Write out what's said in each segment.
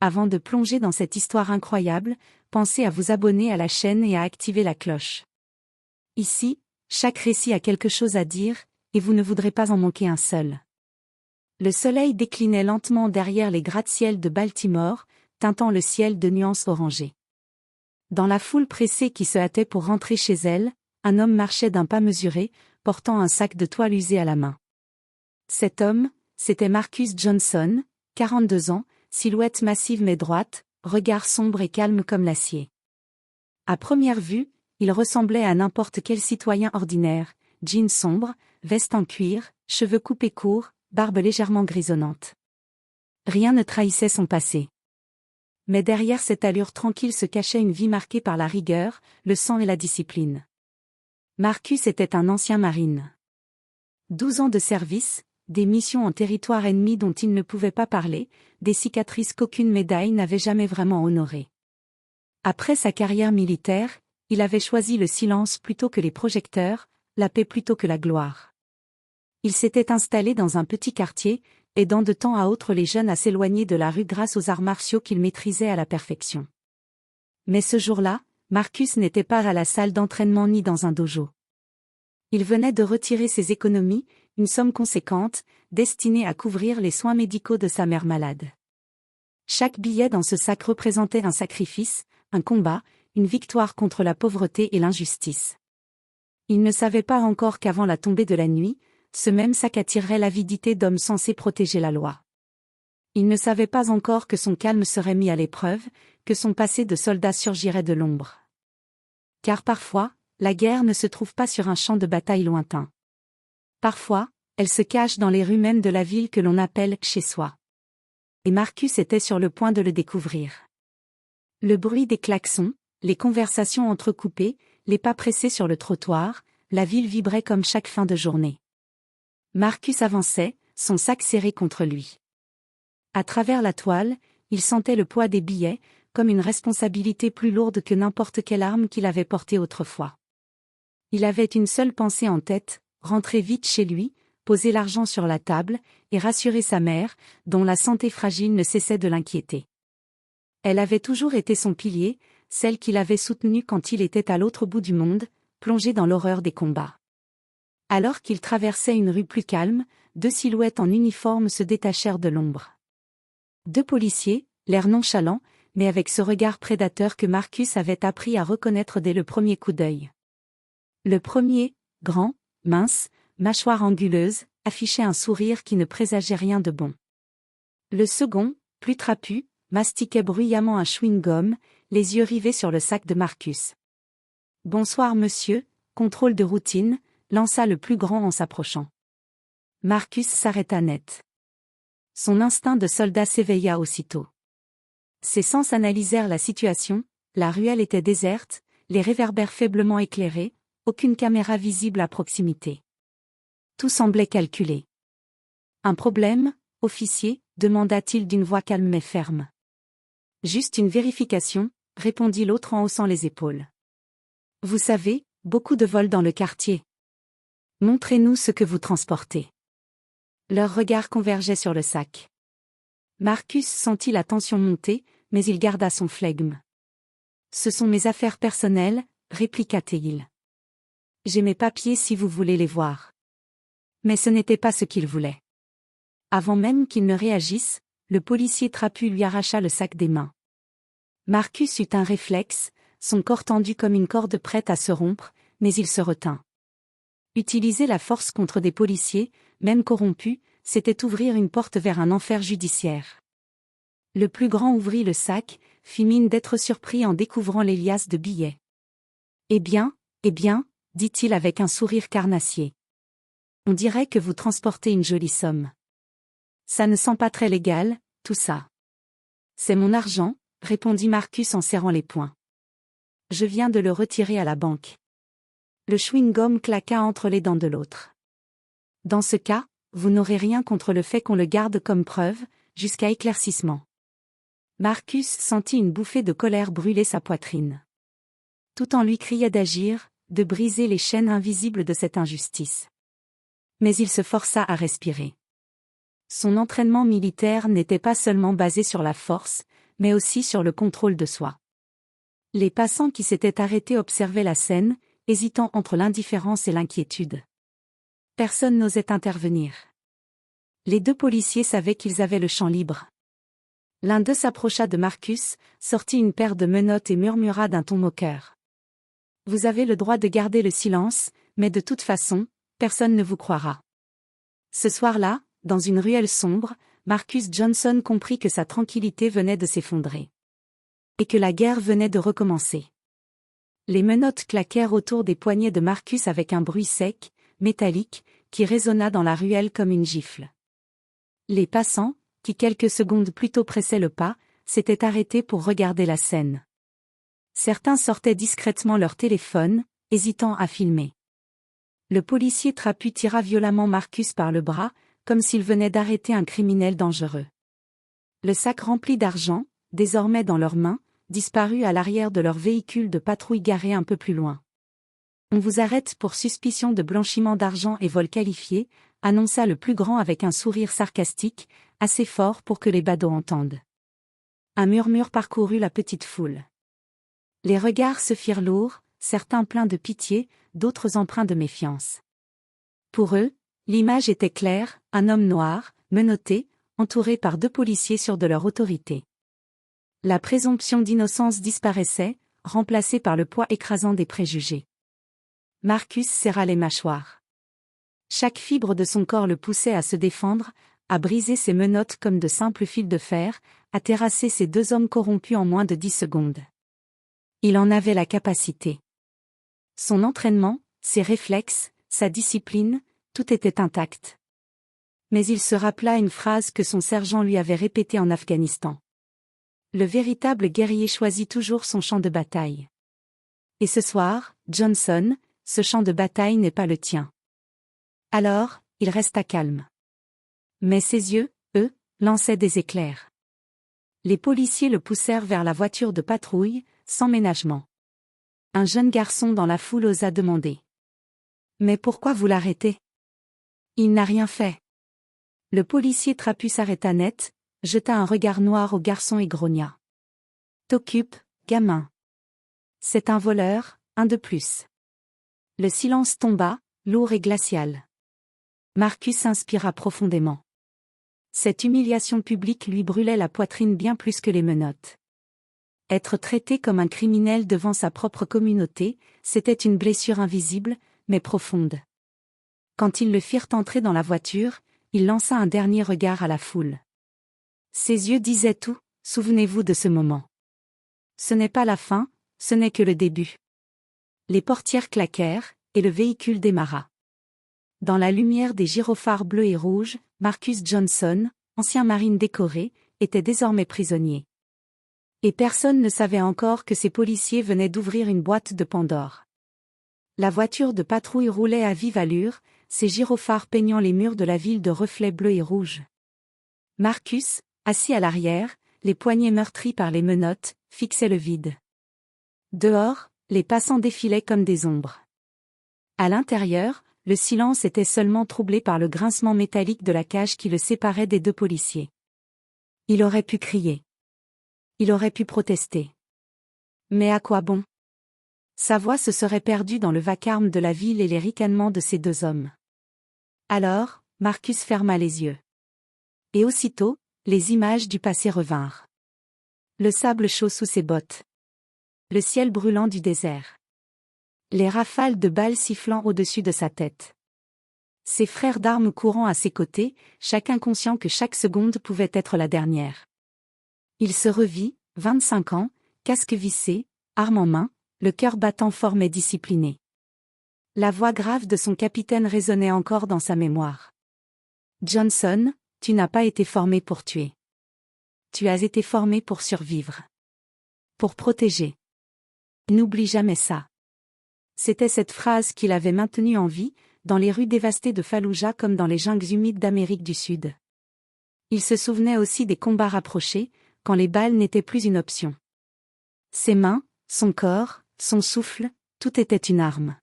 Avant de plonger dans cette histoire incroyable, pensez à vous abonner à la chaîne et à activer la cloche. Ici, chaque récit a quelque chose à dire, et vous ne voudrez pas en manquer un seul. Le soleil déclinait lentement derrière les gratte-ciel de Baltimore, teintant le ciel de nuances orangées. Dans la foule pressée qui se hâtait pour rentrer chez elle, un homme marchait d'un pas mesuré, portant un sac de toile usé à la main. Cet homme, c'était Marcus Johnson, 42 ans, silhouette massive mais droite, regard sombre et calme comme l'acier. À première vue, il ressemblait à n'importe quel citoyen ordinaire, jeans sombre, veste en cuir, cheveux coupés courts, barbe légèrement grisonnante. Rien ne trahissait son passé. Mais derrière cette allure tranquille se cachait une vie marquée par la rigueur, le sang et la discipline. Marcus était un ancien marine. 12 ans de service, des missions en territoire ennemi dont il ne pouvait pas parler, des cicatrices qu'aucune médaille n'avait jamais vraiment honorées. Après sa carrière militaire, il avait choisi le silence plutôt que les projecteurs, la paix plutôt que la gloire. Il s'était installé dans un petit quartier, aidant de temps à autre les jeunes à s'éloigner de la rue grâce aux arts martiaux qu'il maîtrisait à la perfection. Mais ce jour-là, Marcus n'était pas à la salle d'entraînement ni dans un dojo. Il venait de retirer ses économies, une somme conséquente, destinée à couvrir les soins médicaux de sa mère malade. Chaque billet dans ce sac représentait un sacrifice, un combat, une victoire contre la pauvreté et l'injustice. Il ne savait pas encore qu'avant la tombée de la nuit, ce même sac attirerait l'avidité d'hommes censés protéger la loi. Il ne savait pas encore que son calme serait mis à l'épreuve, que son passé de soldat surgirait de l'ombre. Car parfois, la guerre ne se trouve pas sur un champ de bataille lointain. Parfois, elle se cache dans les rues mêmes de la ville que l'on appelle chez soi. Et Marcus était sur le point de le découvrir. Le bruit des klaxons, les conversations entrecoupées, les pas pressés sur le trottoir, la ville vibrait comme chaque fin de journée. Marcus avançait, son sac serré contre lui. À travers la toile, il sentait le poids des billets, comme une responsabilité plus lourde que n'importe quelle arme qu'il avait portée autrefois. Il avait une seule pensée en tête, rentrer vite chez lui, poser l'argent sur la table, et rassurer sa mère, dont la santé fragile ne cessait de l'inquiéter. Elle avait toujours été son pilier, celle qu'il avait soutenue quand il était à l'autre bout du monde, plongé dans l'horreur des combats. Alors qu'il traversait une rue plus calme, deux silhouettes en uniforme se détachèrent de l'ombre. Deux policiers, l'air nonchalant, mais avec ce regard prédateur que Marcus avait appris à reconnaître dès le premier coup d'œil. Le premier, grand, mince, mâchoire anguleuse, affichait un sourire qui ne présageait rien de bon. Le second, plus trapu, mastiquait bruyamment un chewing-gum, les yeux rivés sur le sac de Marcus. « Bonsoir monsieur, contrôle de routine », lança le plus grand en s'approchant. Marcus s'arrêta net. Son instinct de soldat s'éveilla aussitôt. Ses sens analysèrent la situation, la ruelle était déserte, les réverbères faiblement éclairés, aucune caméra visible à proximité. Tout semblait calculé. « Un problème, officier ?» demanda-t-il d'une voix calme mais ferme. « Juste une vérification », répondit l'autre en haussant les épaules. « Vous savez, beaucoup de vols dans le quartier. Montrez-nous ce que vous transportez. » Leurs regards convergeaient sur le sac. Marcus sentit la tension monter, mais il garda son flegme. « Ce sont mes affaires personnelles, » répliqua-t-il. « J'ai mes papiers si vous voulez les voir. » Mais ce n'était pas ce qu'il voulait. Avant même qu'il ne réagisse, le policier trapu lui arracha le sac des mains. Marcus eut un réflexe, son corps tendu comme une corde prête à se rompre, mais il se retint. Utiliser la force contre des policiers, même corrompus, c'était ouvrir une porte vers un enfer judiciaire. Le plus grand ouvrit le sac, fit mine d'être surpris en découvrant les liasses de billets. « Eh bien, dit-il avec un sourire carnassier. On dirait que vous transportez une jolie somme. Ça ne sent pas très légal, tout ça. C'est mon argent, répondit Marcus en serrant les poings. Je viens de le retirer à la banque. Le chewing-gum claqua entre les dents de l'autre. Dans ce cas, vous n'aurez rien contre le fait qu'on le garde comme preuve, jusqu'à éclaircissement. Marcus sentit une bouffée de colère brûler sa poitrine. Tout en lui criait d'agir, de briser les chaînes invisibles de cette injustice. Mais il se força à respirer. Son entraînement militaire n'était pas seulement basé sur la force, mais aussi sur le contrôle de soi. Les passants qui s'étaient arrêtés observaient la scène, hésitant entre l'indifférence et l'inquiétude. Personne n'osait intervenir. Les deux policiers savaient qu'ils avaient le champ libre. L'un d'eux s'approcha de Marcus, sortit une paire de menottes et murmura d'un ton moqueur. « Vous avez le droit de garder le silence, mais de toute façon, personne ne vous croira. » Ce soir-là, dans une ruelle sombre, Marcus Johnson comprit que sa tranquillité venait de s'effondrer. Et que la guerre venait de recommencer. Les menottes claquèrent autour des poignets de Marcus avec un bruit sec, métallique, qui résonna dans la ruelle comme une gifle. Les passants, qui quelques secondes plus tôt pressaient le pas, s'étaient arrêtés pour regarder la scène. Certains sortaient discrètement leur téléphone, hésitant à filmer. Le policier trapu tira violemment Marcus par le bras, comme s'il venait d'arrêter un criminel dangereux. Le sac rempli d'argent, désormais dans leurs mains, disparut à l'arrière de leur véhicule de patrouille garé un peu plus loin. « On vous arrête pour suspicion de blanchiment d'argent et vol qualifié », annonça le plus grand avec un sourire sarcastique, assez fort pour que les badauds entendent. Un murmure parcourut la petite foule. Les regards se firent lourds, certains pleins de pitié, d'autres empreints de méfiance. Pour eux, l'image était claire, un homme noir, menotté, entouré par deux policiers sûrs de leur autorité. La présomption d'innocence disparaissait, remplacée par le poids écrasant des préjugés. Marcus serra les mâchoires. Chaque fibre de son corps le poussait à se défendre, à briser ses menottes comme de simples fils de fer, à terrasser ces deux hommes corrompus en moins de 10 secondes. Il en avait la capacité. Son entraînement, ses réflexes, sa discipline, tout était intact. Mais il se rappela une phrase que son sergent lui avait répétée en Afghanistan. Le véritable guerrier choisit toujours son champ de bataille. Et ce soir, Johnson, ce champ de bataille n'est pas le tien. Alors, il resta calme. Mais ses yeux, eux, lançaient des éclairs. Les policiers le poussèrent vers la voiture de patrouille, sans ménagement. Un jeune garçon dans la foule osa demander. « Mais pourquoi vous l'arrêtez ? Il n'a rien fait. » Le policier trapu s'arrêta net, jeta un regard noir au garçon et grogna. « T'occupe, gamin. C'est un voleur, un de plus. » Le silence tomba, lourd et glacial. Marcus inspira profondément. Cette humiliation publique lui brûlait la poitrine bien plus que les menottes. Être traité comme un criminel devant sa propre communauté, c'était une blessure invisible, mais profonde. Quand ils le firent entrer dans la voiture, il lança un dernier regard à la foule. Ses yeux disaient tout, souvenez-vous de ce moment. Ce n'est pas la fin, ce n'est que le début. Les portières claquèrent, et le véhicule démarra. Dans la lumière des gyrophares bleus et rouges, Marcus Johnson, ancien marine décoré, était désormais prisonnier. Et personne ne savait encore que ces policiers venaient d'ouvrir une boîte de Pandore. La voiture de patrouille roulait à vive allure, ses gyrophares peignant les murs de la ville de reflets bleus et rouges. Marcus, assis à l'arrière, les poignets meurtris par les menottes, fixait le vide. Dehors, les passants défilaient comme des ombres. À l'intérieur, le silence était seulement troublé par le grincement métallique de la cage qui le séparait des deux policiers. Il aurait pu crier. Il aurait pu protester. Mais à quoi bon ? Sa voix se serait perdue dans le vacarme de la ville et les ricanements de ces deux hommes. Alors, Marcus ferma les yeux. Et aussitôt, les images du passé revinrent. Le sable chaud sous ses bottes. Le ciel brûlant du désert. Les rafales de balles sifflant au-dessus de sa tête. Ses frères d'armes courant à ses côtés, chacun conscient que chaque seconde pouvait être la dernière. Il se revit, 25 ans, casque vissé, arme en main, le cœur battant fort mais discipliné. La voix grave de son capitaine résonnait encore dans sa mémoire. « Johnson, tu n'as pas été formé pour tuer. Tu as été formé pour survivre. Pour protéger. N'oublie jamais ça. » C'était cette phrase qui l'avait maintenu en vie, dans les rues dévastées de Falloujah comme dans les jungles humides d'Amérique du Sud. Il se souvenait aussi des combats rapprochés, quand les balles n'étaient plus une option. Ses mains, son corps, son souffle, tout était une arme.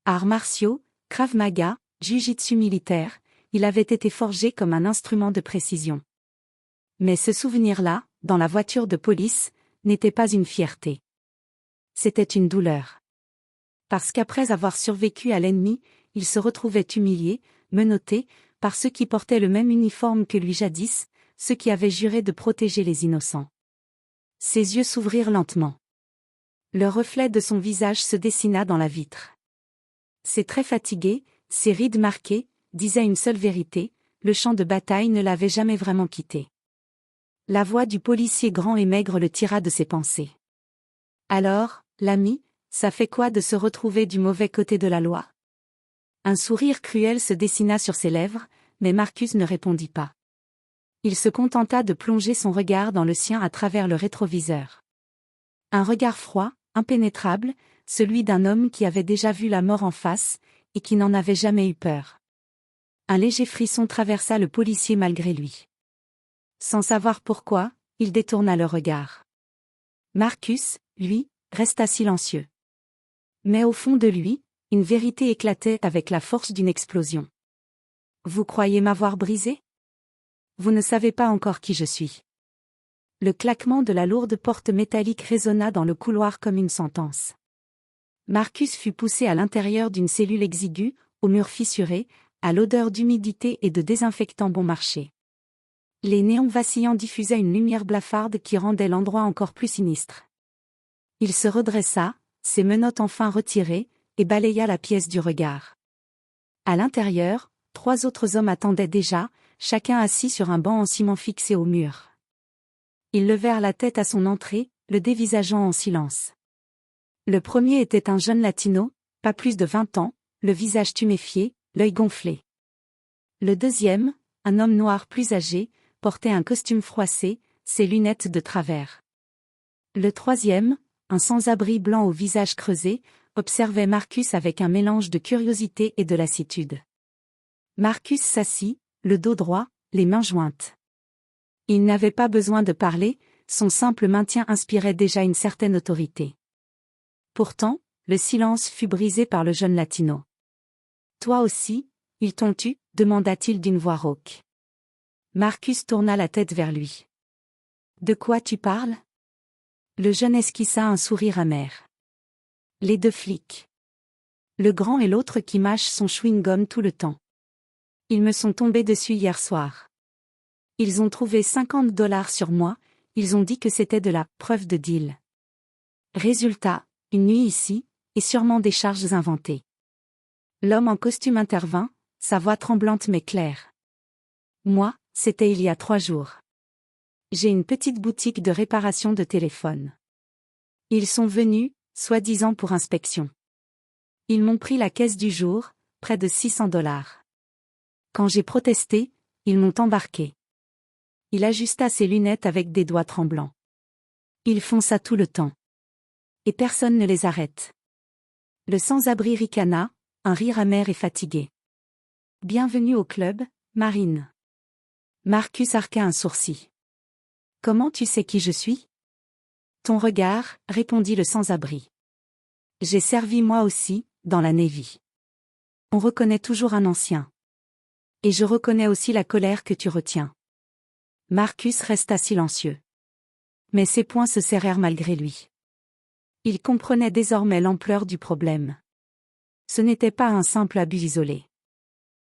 Arts martiaux, Krav Maga, Jiu-Jitsu militaire, il avait été forgé comme un instrument de précision. Mais ce souvenir-là, dans la voiture de police, n'était pas une fierté. C'était une douleur. Parce qu'après avoir survécu à l'ennemi, il se retrouvait humilié, menotté, par ceux qui portaient le même uniforme que lui jadis, ceux qui avaient juré de protéger les innocents. Ses yeux s'ouvrirent lentement. Le reflet de son visage se dessina dans la vitre. Ses traits fatigués, ses rides marquées, disaient une seule vérité, le champ de bataille ne l'avait jamais vraiment quitté. La voix du policier grand et maigre le tira de ses pensées. Alors, l'ami, ça fait quoi de se retrouver du mauvais côté de la loi? Un sourire cruel se dessina sur ses lèvres, mais Marcus ne répondit pas. Il se contenta de plonger son regard dans le sien à travers le rétroviseur. Un regard froid, impénétrable, celui d'un homme qui avait déjà vu la mort en face, et qui n'en avait jamais eu peur. Un léger frisson traversa le policier malgré lui. Sans savoir pourquoi, il détourna le regard. Marcus, lui, resta silencieux. Mais au fond de lui, une vérité éclatait avec la force d'une explosion. Vous croyez m'avoir brisé? Vous ne savez pas encore qui je suis. Le claquement de la lourde porte métallique résonna dans le couloir comme une sentence. Marcus fut poussé à l'intérieur d'une cellule exiguë, aux murs fissurés, à l'odeur d'humidité et de désinfectant bon marché. Les néons vacillants diffusaient une lumière blafarde qui rendait l'endroit encore plus sinistre. Il se redressa, ses menottes enfin retirées, et balaya la pièce du regard. À l'intérieur, 3 autres hommes attendaient déjà, chacun assis sur un banc en ciment fixé au mur. Ils levèrent la tête à son entrée, le dévisageant en silence. Le premier était un jeune latino, pas plus de 20 ans, le visage tuméfié, l'œil gonflé. Le deuxième, un homme noir plus âgé, portait un costume froissé, ses lunettes de travers. Le troisième, un sans-abri blanc au visage creusé, observait Marcus avec un mélange de curiosité et de lassitude. Marcus s'assit, le dos droit, les mains jointes. Il n'avait pas besoin de parler, son simple maintien inspirait déjà une certaine autorité. Pourtant, le silence fut brisé par le jeune latino. « Toi aussi, ils t'ont tué ?» demanda-t-il d'une voix rauque. Marcus tourna la tête vers lui. « De quoi tu parles ?» Le jeune esquissa un sourire amer. « Les 2 flics. Le grand et l'autre qui mâchent son chewing-gum tout le temps. Ils me sont tombés dessus hier soir. Ils ont trouvé $50 sur moi, ils ont dit que c'était de la preuve de deal. Résultat, une nuit ici, et sûrement des charges inventées. » L'homme en costume intervint, sa voix tremblante mais claire. « Moi, c'était il y a 3 jours. J'ai une petite boutique de réparation de téléphone. Ils sont venus, soi-disant pour inspection. Ils m'ont pris la caisse du jour, près de $600. Quand j'ai protesté, ils m'ont embarqué. » Il ajusta ses lunettes avec des doigts tremblants. Ils font ça tout le temps. Et personne ne les arrête. Le sans-abri ricana, un rire amer et fatigué. Bienvenue au club, Marine. Marcus arqua un sourcil. Comment tu sais qui je suis? Ton regard, répondit le sans-abri. J'ai servi moi aussi, dans la Navy. On reconnaît toujours un ancien. Et je reconnais aussi la colère que tu retiens. Marcus resta silencieux. Mais ses poings se serrèrent malgré lui. Il comprenait désormais l'ampleur du problème. Ce n'était pas un simple abus isolé.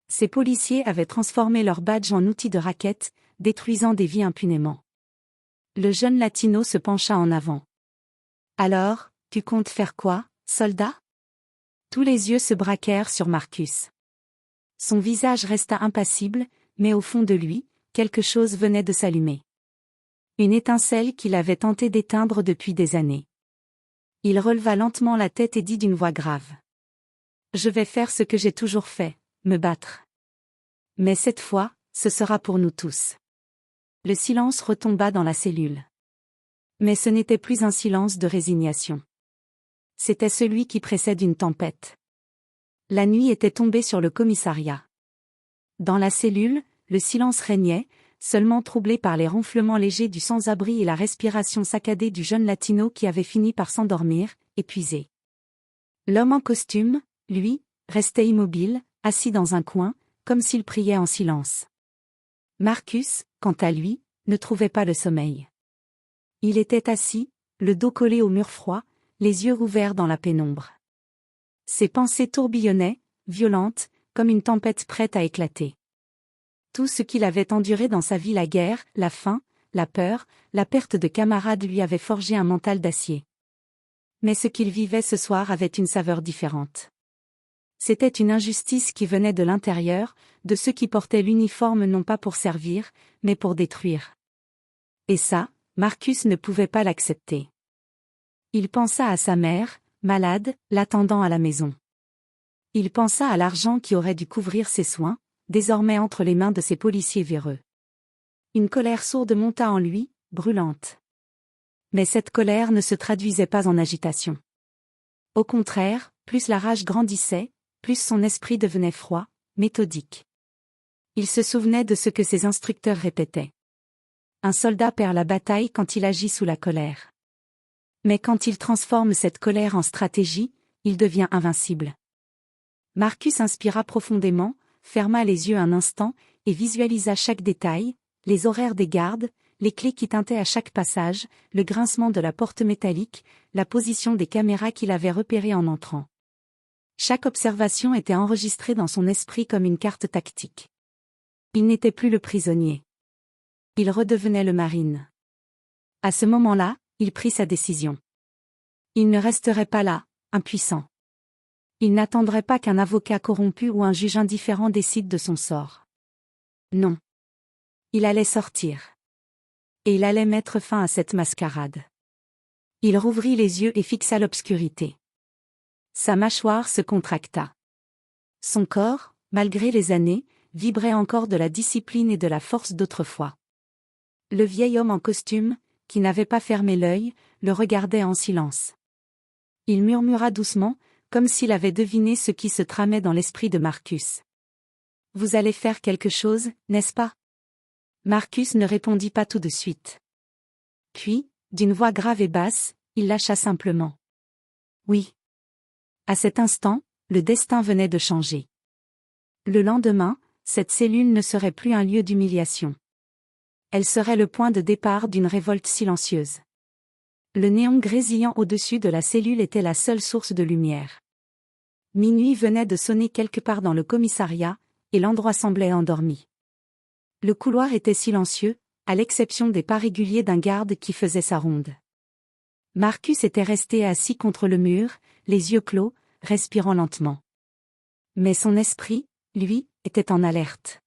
Ces policiers avaient transformé leur badge en outil de racket, détruisant des vies impunément. Le jeune latino se pencha en avant. « Alors, tu comptes faire quoi, soldat ?» Tous les yeux se braquèrent sur Marcus. Son visage resta impassible, mais au fond de lui, quelque chose venait de s'allumer. Une étincelle qu'il avait tenté d'éteindre depuis des années. Il releva lentement la tête et dit d'une voix grave. « Je vais faire ce que j'ai toujours fait, me battre. Mais cette fois, ce sera pour nous tous. » Le silence retomba dans la cellule. Mais ce n'était plus un silence de résignation. C'était celui qui précède une tempête. La nuit était tombée sur le commissariat. Dans la cellule, le silence régnait, seulement troublé par les ronflements légers du sans-abri et la respiration saccadée du jeune latino qui avait fini par s'endormir, épuisé. L'homme en costume, lui, restait immobile, assis dans un coin, comme s'il priait en silence. Marcus, quant à lui, ne trouvait pas le sommeil. Il était assis, le dos collé au mur froid, les yeux ouverts dans la pénombre. Ses pensées tourbillonnaient, violentes, comme une tempête prête à éclater. Tout ce qu'il avait enduré dans sa vie, la guerre, la faim, la peur, la perte de camarades lui avait forgé un mental d'acier. Mais ce qu'il vivait ce soir avait une saveur différente. C'était une injustice qui venait de l'intérieur, de ceux qui portaient l'uniforme non pas pour servir, mais pour détruire. Et ça, Marcus ne pouvait pas l'accepter. Il pensa à sa mère, malade, l'attendant à la maison. Il pensa à l'argent qui aurait dû couvrir ses soins, désormais entre les mains de ces policiers véreux. Une colère sourde monta en lui, brûlante. Mais cette colère ne se traduisait pas en agitation. Au contraire, plus la rage grandissait, plus son esprit devenait froid, méthodique. Il se souvenait de ce que ses instructeurs répétaient. Un soldat perd la bataille quand il agit sous la colère. Mais quand il transforme cette colère en stratégie, il devient invincible. Marcus inspira profondément, ferma les yeux un instant, et visualisa chaque détail, les horaires des gardes, les clés qui tintaient à chaque passage, le grincement de la porte métallique, la position des caméras qu'il avait repérées en entrant. Chaque observation était enregistrée dans son esprit comme une carte tactique. Il n'était plus le prisonnier. Il redevenait le marine. À ce moment-là, il prit sa décision. Il ne resterait pas là, impuissant. Il n'attendrait pas qu'un avocat corrompu ou un juge indifférent décide de son sort. Non. Il allait sortir. Et il allait mettre fin à cette mascarade. Il rouvrit les yeux et fixa l'obscurité. Sa mâchoire se contracta. Son corps, malgré les années, vibrait encore de la discipline et de la force d'autrefois. Le vieil homme en costume, qui n'avait pas fermé l'œil, le regardait en silence. Il murmura doucement, comme s'il avait deviné ce qui se tramait dans l'esprit de Marcus. « Vous allez faire quelque chose, n'est-ce pas » Marcus ne répondit pas tout de suite. Puis, d'une voix grave et basse, il lâcha simplement. « Oui. » À cet instant, le destin venait de changer. Le lendemain, cette cellule ne serait plus un lieu d'humiliation. Elle serait le point de départ d'une révolte silencieuse. Le néon grésillant au-dessus de la cellule était la seule source de lumière. Minuit venait de sonner quelque part dans le commissariat, et l'endroit semblait endormi. Le couloir était silencieux, à l'exception des pas réguliers d'un garde qui faisait sa ronde. Marcus était resté assis contre le mur, les yeux clos, respirant lentement. Mais son esprit, lui, était en alerte.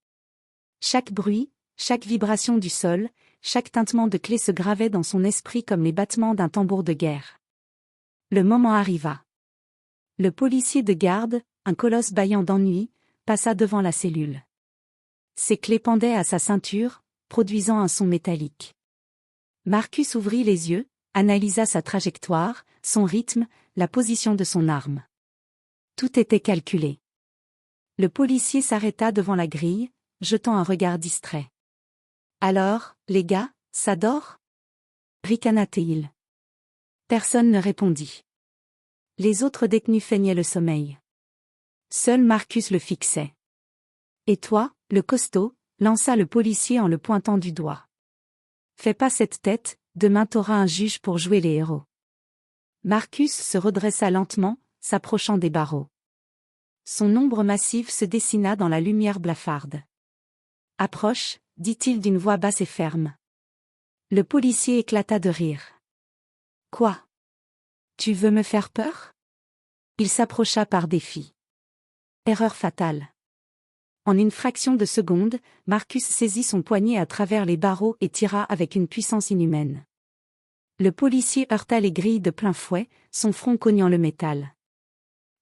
Chaque bruit, chaque vibration du sol, chaque tintement de clé se gravait dans son esprit comme les battements d'un tambour de guerre. Le moment arriva. Le policier de garde, un colosse bâillant d'ennui, passa devant la cellule. Ses clés pendaient à sa ceinture, produisant un son métallique. Marcus ouvrit les yeux, analysa sa trajectoire, son rythme, la position de son arme. Tout était calculé. Le policier s'arrêta devant la grille, jetant un regard distrait. « Alors, les gars, ça dort » ricana-t-il. Personne ne répondit. Les autres détenus feignaient le sommeil. Seul Marcus le fixait. « Et toi, le costaud » lança le policier en le pointant du doigt. « Fais pas cette tête, demain t'auras un juge pour jouer les héros. » Marcus se redressa lentement, s'approchant des barreaux. Son ombre massive se dessina dans la lumière blafarde. « Approche » dit-il d'une voix basse et ferme. Le policier éclata de rire. « Quoi ? Tu veux me faire peur ?» Il s'approcha par défi. Erreur fatale. En une fraction de seconde, Marcus saisit son poignet à travers les barreaux et tira avec une puissance inhumaine. Le policier heurta les grilles de plein fouet, son front cognant le métal.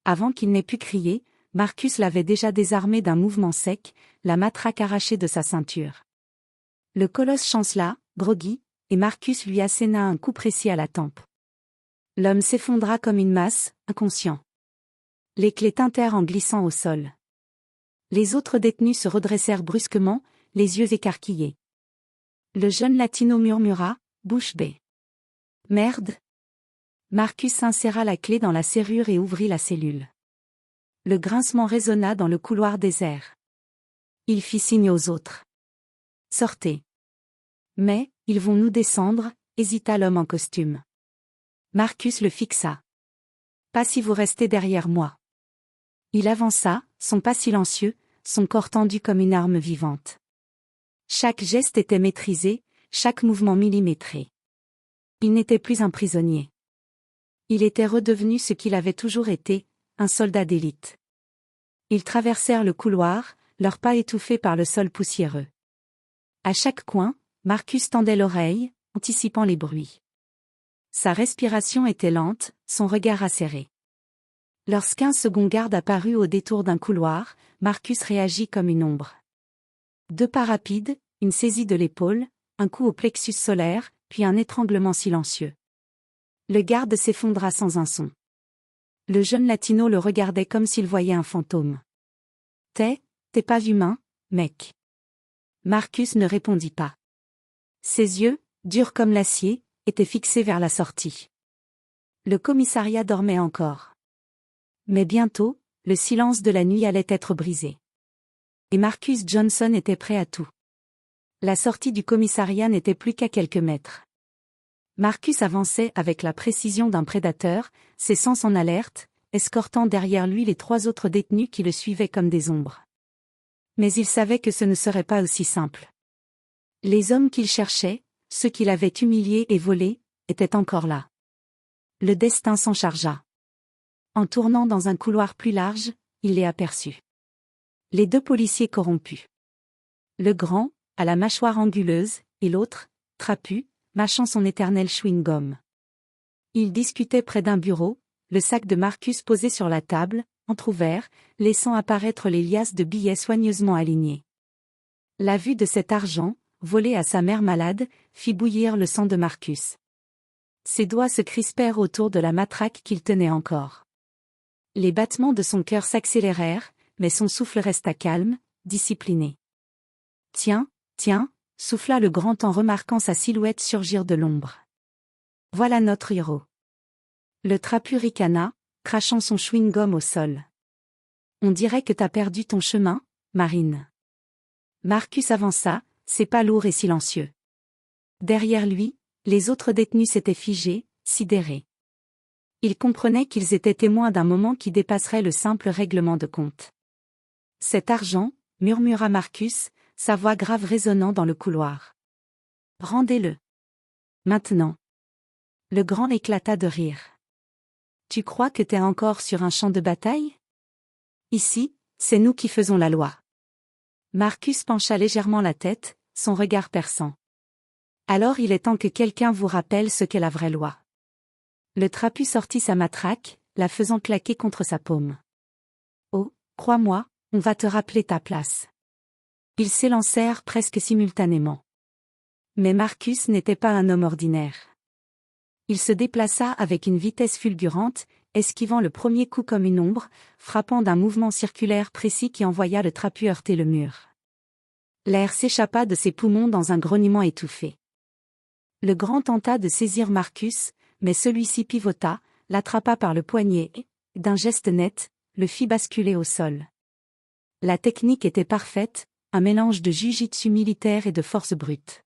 Avant qu'il n'ait pu crier, Marcus l'avait déjà désarmé d'un mouvement sec, la matraque arrachée de sa ceinture. Le colosse chancela, groggy, et Marcus lui asséna un coup précis à la tempe. L'homme s'effondra comme une masse, inconscient. Les clés tintèrent en glissant au sol. Les autres détenus se redressèrent brusquement, les yeux écarquillés. Le jeune latino murmura, bouche bée. « Merde !» Marcus inséra la clé dans la serrure et ouvrit la cellule. Le grincement résonna dans le couloir désert. Il fit signe aux autres. « Sortez. » « Mais, ils vont nous descendre » hésita l'homme en costume. Marcus le fixa. Pas si vous restez derrière moi. Il avança, son pas silencieux, son corps tendu comme une arme vivante. Chaque geste était maîtrisé, chaque mouvement millimétré. Il n'était plus un prisonnier. Il était redevenu ce qu'il avait toujours été, un soldat d'élite. Ils traversèrent le couloir, leurs pas étouffés par le sol poussiéreux. À chaque coin, Marcus tendait l'oreille, anticipant les bruits. Sa respiration était lente, son regard acéré. Lorsqu'un second garde apparut au détour d'un couloir, Marcus réagit comme une ombre. Deux pas rapides, une saisie de l'épaule, un coup au plexus solaire, puis un étranglement silencieux. Le garde s'effondra sans un son. Le jeune latino le regardait comme s'il voyait un fantôme. « T'es pas humain, mec. » Marcus ne répondit pas. Ses yeux, durs comme l'acier, étaient fixés vers la sortie. Le commissariat dormait encore. Mais bientôt, le silence de la nuit allait être brisé. Et Marcus Johnson était prêt à tout. La sortie du commissariat n'était plus qu'à quelques mètres. Marcus avançait avec la précision d'un prédateur, ses sens en alerte, escortant derrière lui les trois autres détenus qui le suivaient comme des ombres. Mais il savait que ce ne serait pas aussi simple. Les hommes qu'il cherchait, ceux qu'il avait humiliés et volés, étaient encore là. Le destin s'en chargea. En tournant dans un couloir plus large, il les aperçut. Les deux policiers corrompus. Le grand, à la mâchoire anguleuse, et l'autre, trapu, mâchant son éternel chewing-gum. Ils discutaient près d'un bureau, le sac de Marcus posé sur la table, entrouvert, laissant apparaître les liasses de billets soigneusement alignés. La vue de cet argent, volé à sa mère malade, fit bouillir le sang de Marcus. Ses doigts se crispèrent autour de la matraque qu'il tenait encore. Les battements de son cœur s'accélérèrent, mais son souffle resta calme, discipliné. « Tiens, souffla le grand en remarquant sa silhouette surgir de l'ombre. Voilà notre héros. Le trapu ricana, crachant son chewing-gum au sol. On dirait que t'as perdu ton chemin, Marine. Marcus avança, ses pas lourds et silencieux. Derrière lui, les autres détenus s'étaient figés, sidérés. Ils comprenaient qu'ils étaient témoins d'un moment qui dépasserait le simple règlement de compte. Cet argent, murmura Marcus, sa voix grave résonnant dans le couloir. Rendez-le. Maintenant. Le grand éclata de rire. Tu crois que t'es encore sur un champ de bataille? Ici, c'est nous qui faisons la loi. Marcus pencha légèrement la tête, son regard perçant. Alors il est temps que quelqu'un vous rappelle ce qu'est la vraie loi. Le trapu sortit sa matraque, la faisant claquer contre sa paume. Oh, crois-moi, on va te rappeler ta place. Ils s'élancèrent presque simultanément. Mais Marcus n'était pas un homme ordinaire. Il se déplaça avec une vitesse fulgurante, esquivant le premier coup comme une ombre, frappant d'un mouvement circulaire précis qui envoya le trapu heurter le mur. L'air s'échappa de ses poumons dans un grognement étouffé. Le grand tenta de saisir Marcus, mais celui-ci pivota, l'attrapa par le poignet et, d'un geste net, le fit basculer au sol. La technique était parfaite, un mélange de jiu-jitsu militaire et de force brute.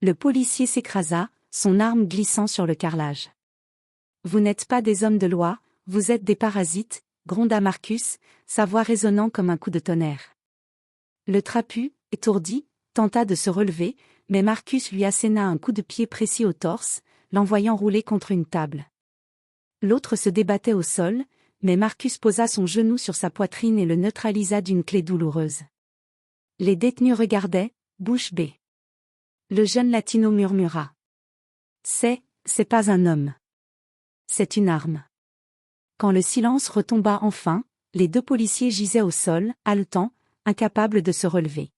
Le policier s'écrasa, son arme glissant sur le carrelage. « Vous n'êtes pas des hommes de loi, vous êtes des parasites », gronda Marcus, sa voix résonnant comme un coup de tonnerre. Le trapu, étourdi, tenta de se relever, mais Marcus lui asséna un coup de pied précis au torse, l'envoyant rouler contre une table. L'autre se débattait au sol, mais Marcus posa son genou sur sa poitrine et le neutralisa d'une clé douloureuse. Les détenus regardaient, bouche bée. Le jeune latino murmura. « C'est pas un homme. C'est une arme. » Quand le silence retomba enfin, les deux policiers gisaient au sol, haletants, incapables de se relever.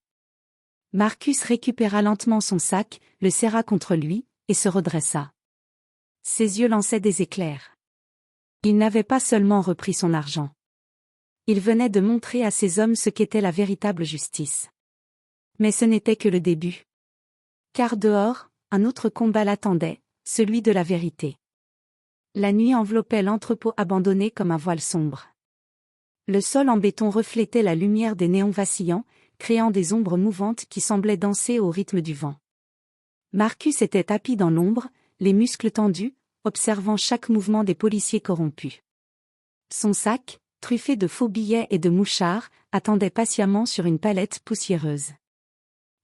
Marcus récupéra lentement son sac, le serra contre lui, et se redressa. Ses yeux lançaient des éclairs. Il n'avait pas seulement repris son argent. Il venait de montrer à ces hommes ce qu'était la véritable justice. Mais ce n'était que le début. Car dehors, un autre combat l'attendait, celui de la vérité. La nuit enveloppait l'entrepôt abandonné comme un voile sombre. Le sol en béton reflétait la lumière des néons vacillants, créant des ombres mouvantes qui semblaient danser au rythme du vent. Marcus était tapi dans l'ombre, les muscles tendus, observant chaque mouvement des policiers corrompus. Son sac, truffé de faux billets et de mouchards, attendait patiemment sur une palette poussiéreuse.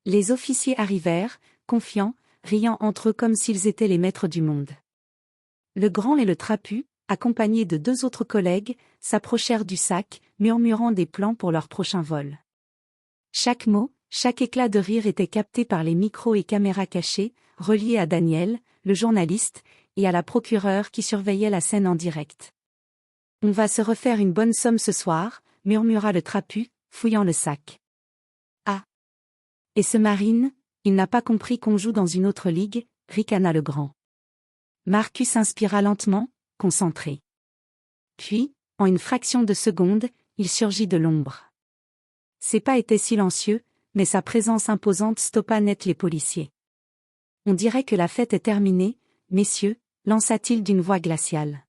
Les officiers arrivèrent, confiants, riant entre eux comme s'ils étaient les maîtres du monde. Le grand et le trapu, accompagnés de 2 autres collègues, s'approchèrent du sac, murmurant des plans pour leur prochain vol. Chaque mot, chaque éclat de rire était capté par les micros et caméras cachés, reliés à Daniel, le journaliste, et à la procureure qui surveillait la scène en direct. « On va se refaire une bonne somme ce soir », murmura le trapu, fouillant le sac. « Ah ! Et ce Marine, il n'a pas compris qu'on joue dans une autre ligue », ricana le grand. Marcus inspira lentement, concentré. Puis, en une fraction de seconde, il surgit de l'ombre. Ses pas étaient silencieux, mais sa présence imposante stoppa net les policiers. « On dirait que la fête est terminée, messieurs », lança-t-il d'une voix glaciale.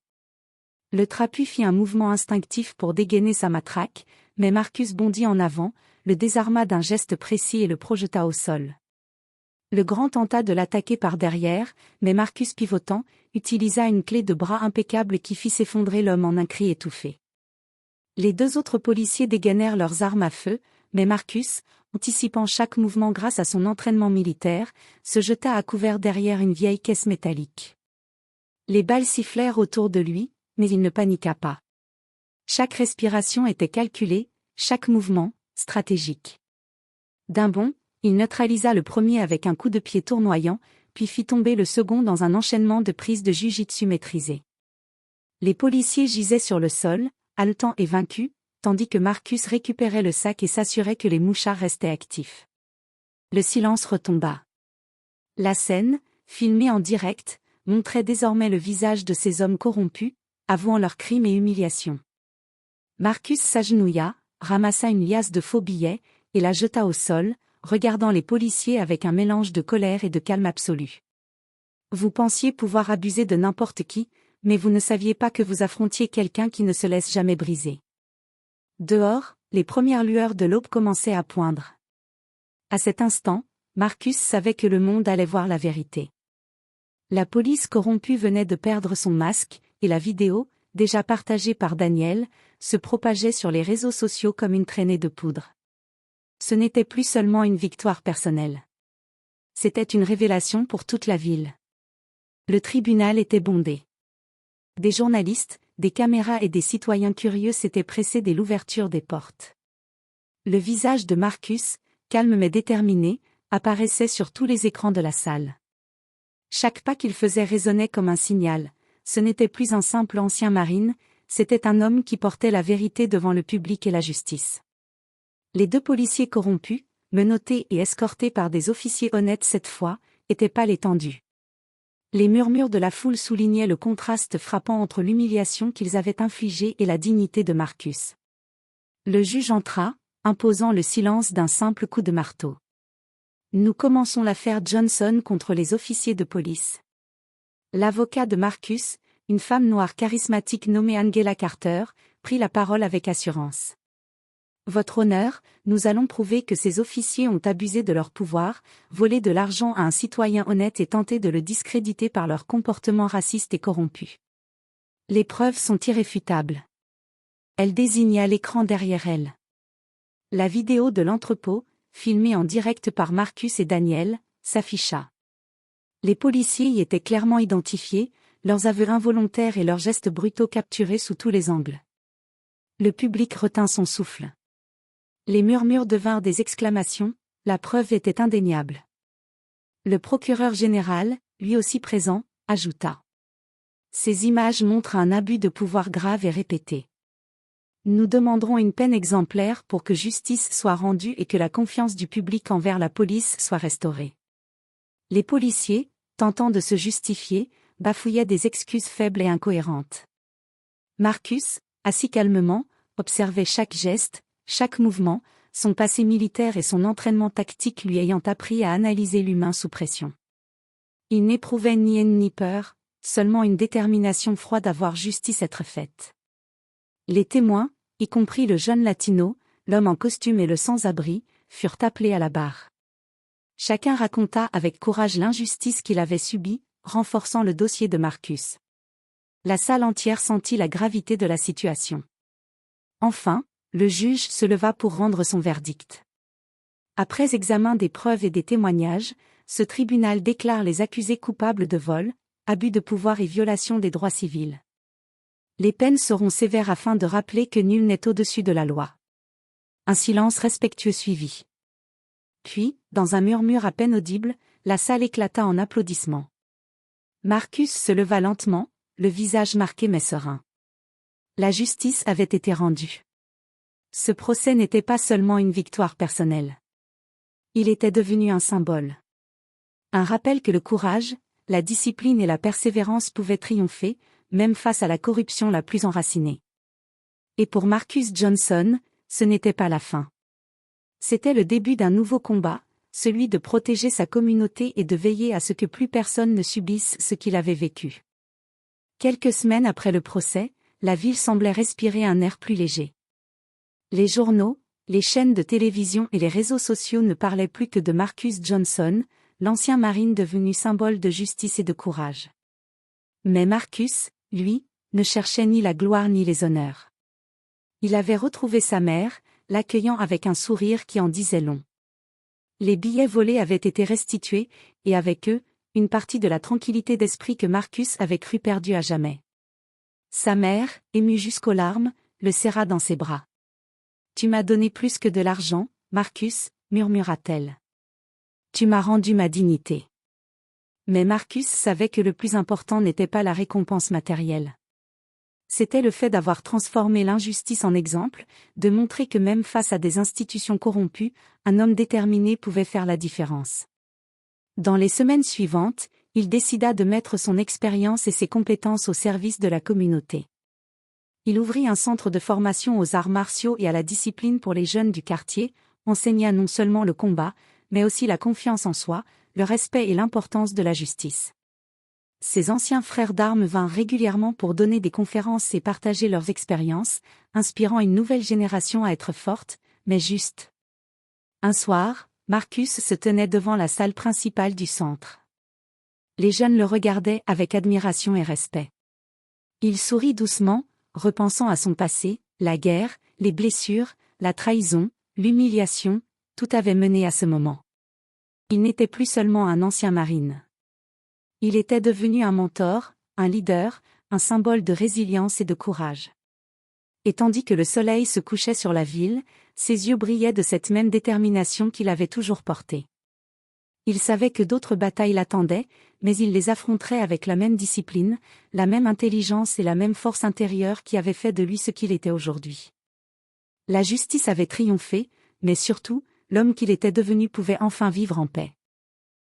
Le trapu fit un mouvement instinctif pour dégainer sa matraque, mais Marcus bondit en avant, le désarma d'un geste précis et le projeta au sol. Le grand tenta de l'attaquer par derrière, mais Marcus pivotant, utilisa une clé de bras impeccable qui fit s'effondrer l'homme en un cri étouffé. Les 2 autres policiers dégainèrent leurs armes à feu, mais Marcus, anticipant chaque mouvement grâce à son entraînement militaire, se jeta à couvert derrière une vieille caisse métallique. Les balles sifflèrent autour de lui, mais il ne paniqua pas. Chaque respiration était calculée, chaque mouvement, stratégique. D'un bond, il neutralisa le premier avec un coup de pied tournoyant, puis fit tomber le second dans un enchaînement de prises de jiu-jitsu maîtrisées. Les policiers gisaient sur le sol, haletants et vaincus, tandis que Marcus récupérait le sac et s'assurait que les mouchards restaient actifs. Le silence retomba. La scène, filmée en direct, montrait désormais le visage de ces hommes corrompus, avouant leurs crimes et humiliations. Marcus s'agenouilla, ramassa une liasse de faux billets, et la jeta au sol, regardant les policiers avec un mélange de colère et de calme absolu. Vous pensiez pouvoir abuser de n'importe qui, mais vous ne saviez pas que vous affrontiez quelqu'un qui ne se laisse jamais briser. Dehors, les premières lueurs de l'aube commençaient à poindre. À cet instant, Marcus savait que le monde allait voir la vérité. La police corrompue venait de perdre son masque, et la vidéo, déjà partagée par Daniel, se propageait sur les réseaux sociaux comme une traînée de poudre. Ce n'était plus seulement une victoire personnelle. C'était une révélation pour toute la ville. Le tribunal était bondé. Des journalistes, des caméras et des citoyens curieux s'étaient pressés dès l'ouverture des portes. Le visage de Marcus, calme mais déterminé, apparaissait sur tous les écrans de la salle. Chaque pas qu'il faisait résonnait comme un signal. Ce n'était plus un simple ancien marine, c'était un homme qui portait la vérité devant le public et la justice. Les 2 policiers corrompus, menottés et escortés par des officiers honnêtes cette fois, étaient pâles et tendus. Les murmures de la foule soulignaient le contraste frappant entre l'humiliation qu'ils avaient infligée et la dignité de Marcus. Le juge entra, imposant le silence d'un simple coup de marteau. Nous commençons l'affaire Johnson contre les officiers de police. L'avocat de Marcus, une femme noire charismatique nommée Angela Carter, prit la parole avec assurance. Votre honneur, nous allons prouver que ces officiers ont abusé de leur pouvoir, volé de l'argent à un citoyen honnête et tenté de le discréditer par leur comportement raciste et corrompu. Les preuves sont irréfutables. Elle désigna l'écran derrière elle. La vidéo de l'entrepôt, filmée en direct par Marcus et Daniel, s'afficha. Les policiers y étaient clairement identifiés, leurs aveux involontaires et leurs gestes brutaux capturés sous tous les angles. Le public retint son souffle. Les murmures devinrent des exclamations, la preuve était indéniable. Le procureur général, lui aussi présent, ajouta. Ces images montrent un abus de pouvoir grave et répété. Nous demanderons une peine exemplaire pour que justice soit rendue et que la confiance du public envers la police soit restaurée. Les policiers, tentant de se justifier, bafouillaient des excuses faibles et incohérentes. Marcus, assis calmement, observait chaque geste, chaque mouvement, son passé militaire et son entraînement tactique lui ayant appris à analyser l'humain sous pression. Il n'éprouvait ni haine ni peur, seulement une détermination froide à voir justice être faite. Les témoins, y compris le jeune latino, l'homme en costume et le sans-abri, furent appelés à la barre. Chacun raconta avec courage l'injustice qu'il avait subie, renforçant le dossier de Marcus. La salle entière sentit la gravité de la situation. Enfin, le juge se leva pour rendre son verdict. Après examen des preuves et des témoignages, ce tribunal déclare les accusés coupables de vol, abus de pouvoir et violation des droits civils. Les peines seront sévères afin de rappeler que nul n'est au-dessus de la loi. Un silence respectueux suivit. Puis, dans un murmure à peine audible, la salle éclata en applaudissements. Marcus se leva lentement, le visage marqué mais serein. La justice avait été rendue. Ce procès n'était pas seulement une victoire personnelle. Il était devenu un symbole. Un rappel que le courage, la discipline et la persévérance pouvaient triompher, même face à la corruption la plus enracinée. Et pour Marcus Johnson, ce n'était pas la fin. C'était le début d'un nouveau combat, celui de protéger sa communauté et de veiller à ce que plus personne ne subisse ce qu'il avait vécu. Quelques semaines après le procès, la ville semblait respirer un air plus léger. Les journaux, les chaînes de télévision et les réseaux sociaux ne parlaient plus que de Marcus Johnson, l'ancien marine devenu symbole de justice et de courage. Mais Marcus, lui, ne cherchait ni la gloire ni les honneurs. Il avait retrouvé sa mère, l'accueillant avec un sourire qui en disait long. Les billets volés avaient été restitués, et avec eux, une partie de la tranquillité d'esprit que Marcus avait cru perdue à jamais. Sa mère, émue jusqu'aux larmes, le serra dans ses bras. « Tu m'as donné plus que de l'argent, Marcus, » murmura-t-elle. « Tu m'as rendu ma dignité. » Mais Marcus savait que le plus important n'était pas la récompense matérielle. C'était le fait d'avoir transformé l'injustice en exemple, de montrer que même face à des institutions corrompues, un homme déterminé pouvait faire la différence. Dans les semaines suivantes, il décida de mettre son expérience et ses compétences au service de la communauté. Il ouvrit un centre de formation aux arts martiaux et à la discipline pour les jeunes du quartier, enseigna non seulement le combat, mais aussi la confiance en soi, le respect et l'importance de la justice. Ses anciens frères d'armes vinrent régulièrement pour donner des conférences et partager leurs expériences, inspirant une nouvelle génération à être forte, mais juste. Un soir, Marcus se tenait devant la salle principale du centre. Les jeunes le regardaient avec admiration et respect. Il sourit doucement, repensant à son passé, la guerre, les blessures, la trahison, l'humiliation, tout avait mené à ce moment. Il n'était plus seulement un ancien marine. Il était devenu un mentor, un leader, un symbole de résilience et de courage. Et tandis que le soleil se couchait sur la ville, ses yeux brillaient de cette même détermination qu'il avait toujours portée. Il savait que d'autres batailles l'attendaient, mais il les affronterait avec la même discipline, la même intelligence et la même force intérieure qui avait fait de lui ce qu'il était aujourd'hui. La justice avait triomphé, mais surtout, l'homme qu'il était devenu pouvait enfin vivre en paix.